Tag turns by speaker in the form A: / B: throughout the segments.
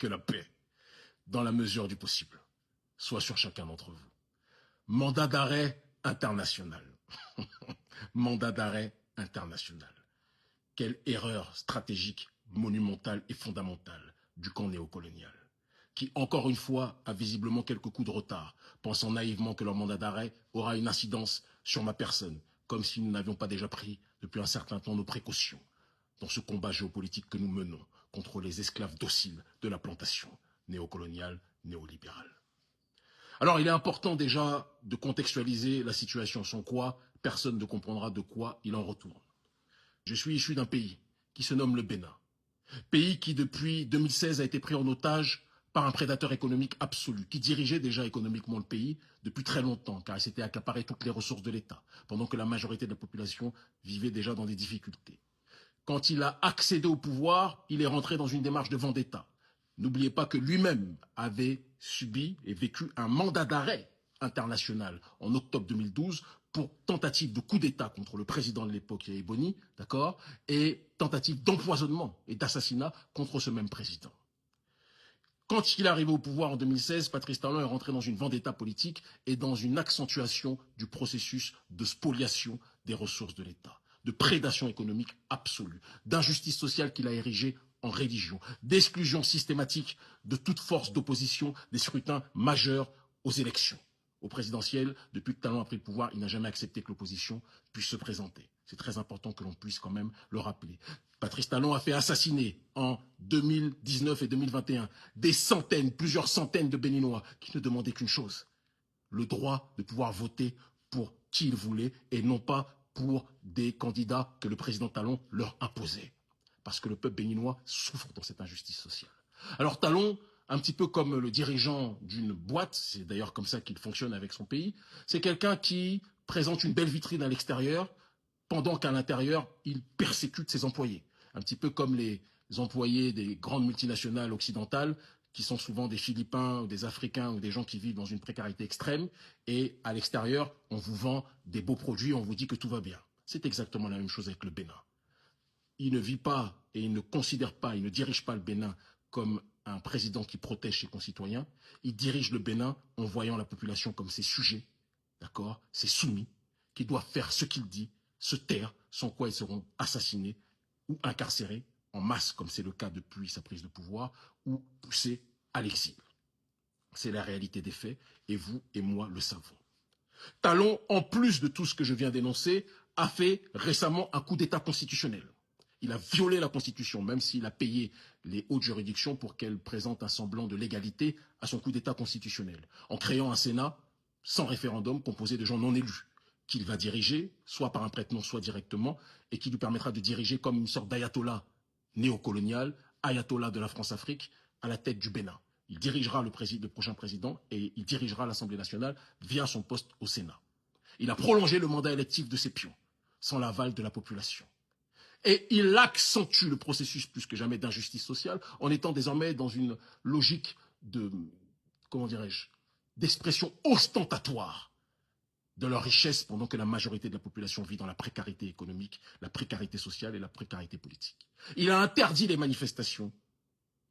A: que la paix, dans la mesure du possible, soit sur chacun d'entre vous. Mandat d'arrêt international. Mandat d'arrêt international. Quelle erreur stratégique, monumentale et fondamentale du camp néocolonial, qui, encore une fois, a visiblement quelques coups de retard, pensant naïvement que leur mandat d'arrêt aura une incidence sur ma personne, comme si nous n'avions pas déjà pris, depuis un certain temps, nos précautions dans ce combat géopolitique que nous menons contre les esclaves dociles de la plantation néocoloniale, néolibérale. Alors, il est important déjà de contextualiser la situation, sans quoi personne ne comprendra de quoi il en retourne. Je suis issu d'un pays qui se nomme le Bénin. Pays qui, depuis 2016, a été pris en otage par un prédateur économique absolu, qui dirigeait déjà économiquement le pays depuis très longtemps, car il s'était accaparé toutes les ressources de l'État, pendant que la majorité de la population vivait déjà dans des difficultés. Quand il a accédé au pouvoir, il est rentré dans une démarche de vendetta. N'oubliez pas que lui-même avait subi et vécu un mandat d'arrêt international en octobre 2012 pour tentative de coup d'État contre le président de l'époque, Yahya Boni, d'accord, et tentative d'empoisonnement et d'assassinat contre ce même président. Quand il est arrivé au pouvoir en 2016, Patrice Talon est rentré dans une vendetta politique et dans une accentuation du processus de spoliation des ressources de l'État, de prédation économique absolue, d'injustice sociale qu'il a érigée en religion, d'exclusion systématique de toute force d'opposition des scrutins majeurs aux élections. Au présidentiel, depuis que Talon a pris le pouvoir, il n'a jamais accepté que l'opposition puisse se présenter. C'est très important que l'on puisse quand même le rappeler. Patrice Talon a fait assassiner en 2019 et 2021 des centaines, plusieurs centaines de Béninois qui ne demandaient qu'une chose, le droit de pouvoir voter pour qui ils voulaient et non pas pour des candidats que le président Talon leur imposait. Parce que le peuple béninois souffre dans cette injustice sociale. Alors Talon, un petit peu comme le dirigeant d'une boîte, c'est d'ailleurs comme ça qu'il fonctionne avec son pays, c'est quelqu'un qui présente une belle vitrine à l'extérieur, pendant qu'à l'intérieur, il persécute ses employés. Un petit peu comme les employés des grandes multinationales occidentales, qui sont souvent des Philippins, ou des Africains, ou des gens qui vivent dans une précarité extrême, et à l'extérieur, on vous vend des beaux produits, on vous dit que tout va bien. C'est exactement la même chose avec le Bénin. Il ne vit pas et il ne considère pas, il ne dirige pas le Bénin comme un président qui protège ses concitoyens. Il dirige le Bénin en voyant la population comme ses sujets, d'accord, ses soumis, qui doivent faire ce qu'il dit, se taire, sans quoi ils seront assassinés ou incarcérés en masse, comme c'est le cas depuis sa prise de pouvoir, ou poussés à l'exil. C'est la réalité des faits, et vous et moi le savons. Talon, en plus de tout ce que je viens d'énoncer, a fait récemment un coup d'État constitutionnel. Il a violé la Constitution, même s'il a payé les hautes juridictions pour qu'elles présentent un semblant de légalité à son coup d'État constitutionnel, en créant un Sénat sans référendum composé de gens non élus, qu'il va diriger, soit par un prête-nom, soit directement, et qui lui permettra de diriger comme une sorte d'ayatollah néocolonial, ayatollah de la France-Afrique, à la tête du Bénin. Il dirigera le prochain président et il dirigera l'Assemblée nationale via son poste au Sénat. Il a prolongé le mandat électif de ses pions, sans l'aval de la population. Et il accentue le processus plus que jamais d'injustice sociale en étant désormais dans une logique de, comment dirais-je, d'expression ostentatoire de leur richesse pendant que la majorité de la population vit dans la précarité économique, la précarité sociale et la précarité politique. Il a interdit les manifestations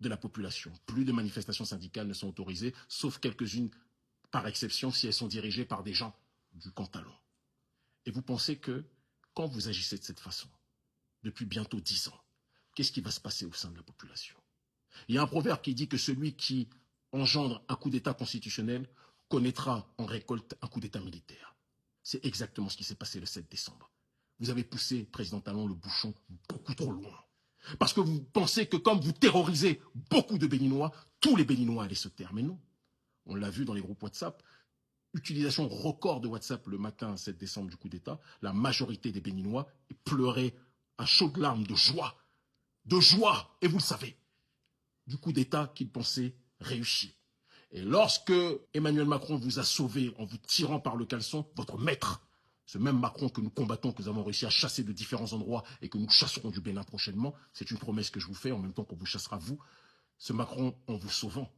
A: de la population. Plus de manifestations syndicales ne sont autorisées, sauf quelques-unes par exception si elles sont dirigées par des gens du camp Talon. Et vous pensez que quand vous agissez de cette façon, depuis bientôt 10 ans, qu'est-ce qui va se passer au sein de la population? Il y a un proverbe qui dit que celui qui engendre un coup d'État constitutionnel connaîtra en récolte un coup d'État militaire. C'est exactement ce qui s'est passé le 7 décembre. Vous avez poussé, président Talon, le bouchon beaucoup trop loin. Parce que vous pensez que comme vous terrorisez beaucoup de Béninois, tous les Béninois allaient se taire. Mais non. On l'a vu dans les groupes WhatsApp. Utilisation record de WhatsApp le matin 7 décembre du coup d'État. La majorité des Béninois pleuraient à chaudes larmes de joie, et vous le savez, du coup d'État qu'ils pensaient réussir. Et lorsque Emmanuel Macron vous a sauvé en vous tirant par le caleçon, votre maître, ce même Macron que nous combattons, que nous avons réussi à chasser de différents endroits et que nous chasserons du Bénin prochainement, c'est une promesse que je vous fais en même temps qu'on vous chassera vous, ce Macron, en vous sauvant,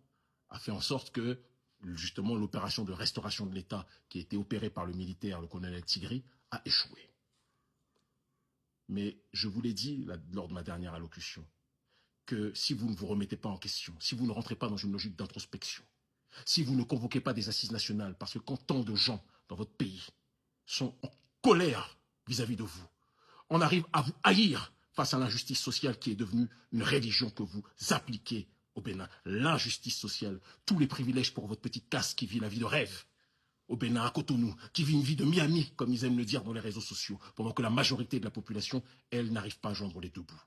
A: a fait en sorte que justement l'opération de restauration de l'État qui a été opérée par le militaire, le colonel Tigri, a échoué. Mais je vous l'ai dit lors de ma dernière allocution, que si vous ne vous remettez pas en question, si vous ne rentrez pas dans une logique d'introspection, si vous ne convoquez pas des assises nationales, parce que quand tant de gens dans votre pays sont en colère vis-à-vis de vous, on arrive à vous haïr face à l'injustice sociale qui est devenue une religion que vous appliquez au Bénin. L'injustice sociale, tous les privilèges pour votre petite caste qui vit la vie de rêve au Bénin, à Cotonou, qui vit une vie de Miami, comme ils aiment le dire dans les réseaux sociaux, pendant que la majorité de la population, elle, n'arrive pas à joindre les deux bouts.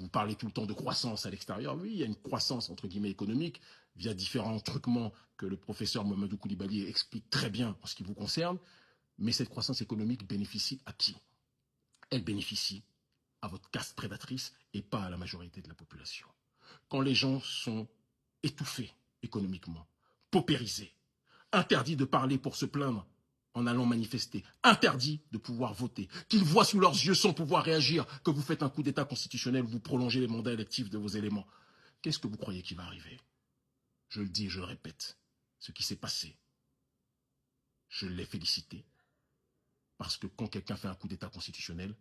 A: Vous parlez tout le temps de croissance à l'extérieur. Oui, il y a une croissance, entre guillemets, économique, via différents truquements que le professeur Mamadou Koulibaly explique très bien en ce qui vous concerne. Mais cette croissance économique bénéficie à qui? Elle bénéficie à votre caste prédatrice et pas à la majorité de la population. Quand les gens sont étouffés économiquement, paupérisés, interdits de parler pour se plaindre en allant manifester, interdits de pouvoir voter, qu'ils voient sous leurs yeux sans pouvoir réagir que vous faites un coup d'État constitutionnel, vous prolongez les mandats électifs de vos éléments. Qu'est-ce que vous croyez qui va arriver? Je le dis et je le répète, ce qui s'est passé, je l'ai félicité, parce que quand quelqu'un fait un coup d'État constitutionnel,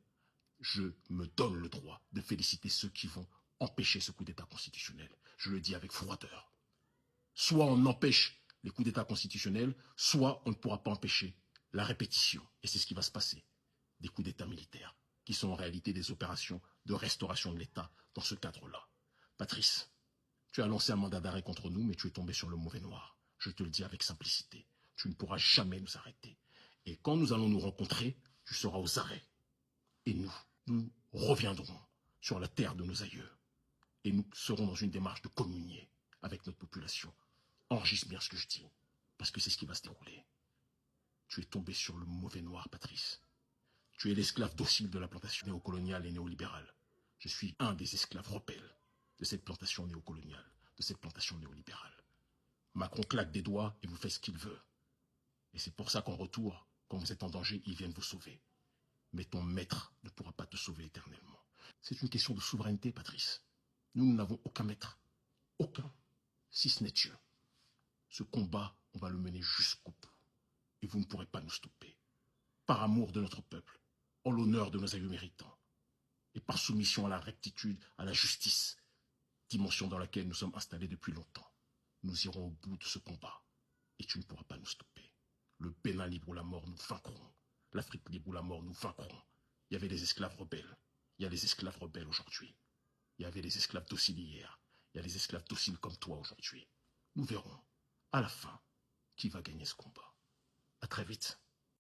A: je me donne le droit de féliciter ceux qui vont empêcher ce coup d'État constitutionnel. Je le dis avec froideur. Soit on empêche les coups d'État constitutionnels, soit on ne pourra pas empêcher la répétition. Et c'est ce qui va se passer. Des coups d'État militaires, qui sont en réalité des opérations de restauration de l'État dans ce cadre-là. Patrice, tu as lancé un mandat d'arrêt contre nous, mais tu es tombé sur le mauvais noir. Je te le dis avec simplicité. Tu ne pourras jamais nous arrêter. Et quand nous allons nous rencontrer, tu seras aux arrêts. Et nous reviendrons sur la terre de nos aïeux. Et nous serons dans une démarche de communier avec notre population. Enregistre bien ce que je dis, parce que c'est ce qui va se dérouler. Tu es tombé sur le mauvais noir, Patrice. Tu es l'esclave docile de la plantation néocoloniale et néolibérale. Je suis un des esclaves rebelles de cette plantation néocoloniale, de cette plantation néolibérale. Macron claque des doigts et vous fait ce qu'il veut. Et c'est pour ça qu'en retour, quand vous êtes en danger, ils viennent vous sauver. Mais ton maître ne pourra pas te sauver éternellement. C'est une question de souveraineté, Patrice. Nous n'avons aucun maître. Aucun. Si ce n'est Dieu. Ce combat, on va le mener jusqu'au bout. Et vous ne pourrez pas nous stopper. Par amour de notre peuple, en l'honneur de nos aïeux méritants, et par soumission à la rectitude, à la justice, dimension dans laquelle nous sommes installés depuis longtemps. Nous irons au bout de ce combat. Et tu ne pourras pas nous stopper. Le Bénin libre ou la mort, nous vaincrons. L'Afrique libre ou la mort, nous vaincrons. Il y avait les esclaves rebelles. Il y a les esclaves rebelles aujourd'hui. Il y avait les esclaves dociles hier. Il y a les esclaves dociles comme toi aujourd'hui. Nous verrons, à la fin, qui va gagner ce combat. À très vite.